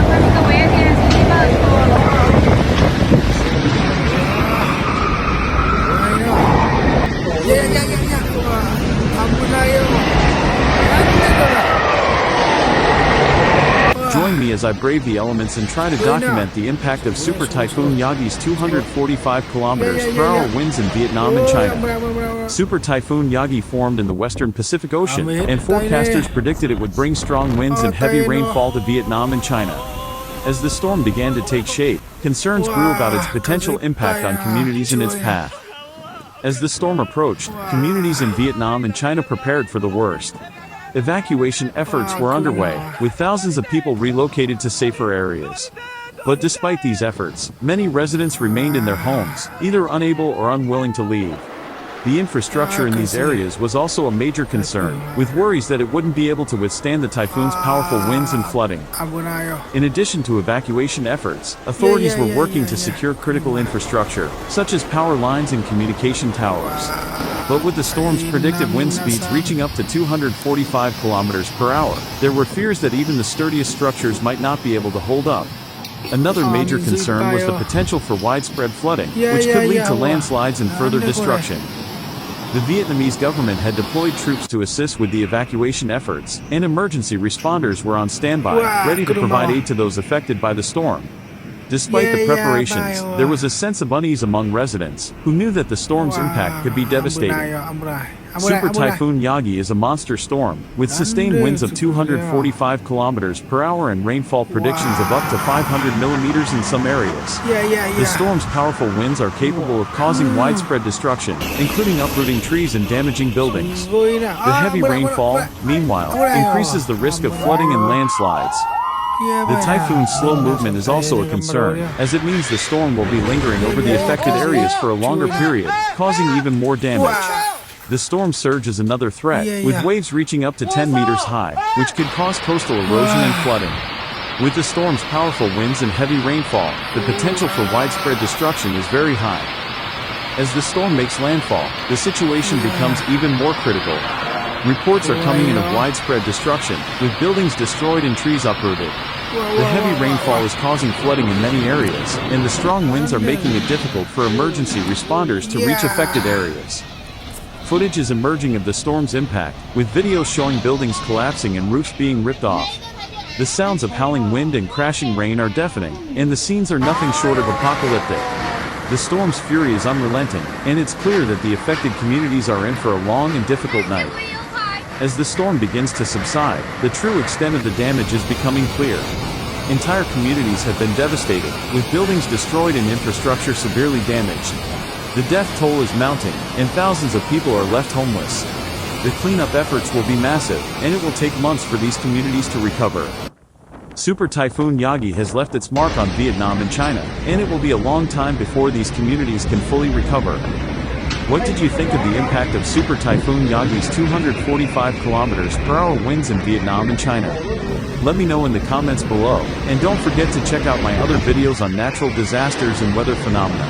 Balik away again. Sige ba? Ya, ya, ya, ya. Wah, ampun ayo. Join me as I brave the elements and try to document the impact of Super Typhoon Yagi's 245 km/h winds in Vietnam and China. Super Typhoon Yagi formed in the western Pacific Ocean, and forecasters predicted it would bring strong winds and heavy rainfall to Vietnam and China. As the storm began to take shape, concerns grew about its potential impact on communities in its path. As the storm approached, communities in Vietnam and China prepared for the worst. Evacuation efforts were underway, with thousands of people relocated to safer areas. But despite these efforts, many residents remained in their homes, either unable or unwilling to leave. The infrastructure in these areas was also a major concern, with worries that it wouldn't be able to withstand the typhoon's powerful winds and flooding. In addition to evacuation efforts, authorities were working to secure critical infrastructure, such as power lines and communication towers. But with the storm's predicted wind speeds reaching up to 245 km/h, there were fears that even the sturdiest structures might not be able to hold up. Another major concern was the potential for widespread flooding, which could lead to landslides and further destruction. The Vietnamese government had deployed troops to assist with the evacuation efforts, and emergency responders were on standby, ready to provide aid to those affected by the storm. Despite the preparations, there was a sense of unease among residents, who knew that the storm's impact could be devastating. Super Typhoon Yagi is a monster storm, with sustained winds of 245 km/h and rainfall predictions of up to 500 mm in some areas. The storm's powerful winds are capable of causing widespread destruction, including uprooting trees and damaging buildings. The heavy rainfall, meanwhile, increases the risk of flooding and landslides. The typhoon's slow movement is also a concern, as it means the storm will be lingering over the affected areas for a longer period, causing even more damage. The storm surge is another threat, with waves reaching up to 10 meters high, which could cause coastal erosion and flooding. With the storm's powerful winds and heavy rainfall, the potential for widespread destruction is very high. As the storm makes landfall, the situation becomes even more critical. Reports are coming in of widespread destruction, with buildings destroyed and trees uprooted. The heavy rainfall is causing flooding in many areas, and the strong winds are making it difficult for emergency responders to reach affected areas. Footage is emerging of the storm's impact, with videos showing buildings collapsing and roofs being ripped off. The sounds of howling wind and crashing rain are deafening, and the scenes are nothing short of apocalyptic. The storm's fury is unrelenting, and it's clear that the affected communities are in for a long and difficult night. As the storm begins to subside, the true extent of the damage is becoming clear. Entire communities have been devastated, with buildings destroyed and infrastructure severely damaged. The death toll is mounting, and thousands of people are left homeless. The cleanup efforts will be massive, and it will take months for these communities to recover. Super Typhoon Yagi has left its mark on Vietnam and China, and it will be a long time before these communities can fully recover. What did you think of the impact of Super Typhoon Yagi's 245 km/h winds in Vietnam and China? Let me know in the comments below, and don't forget to check out my other videos on natural disasters and weather phenomena.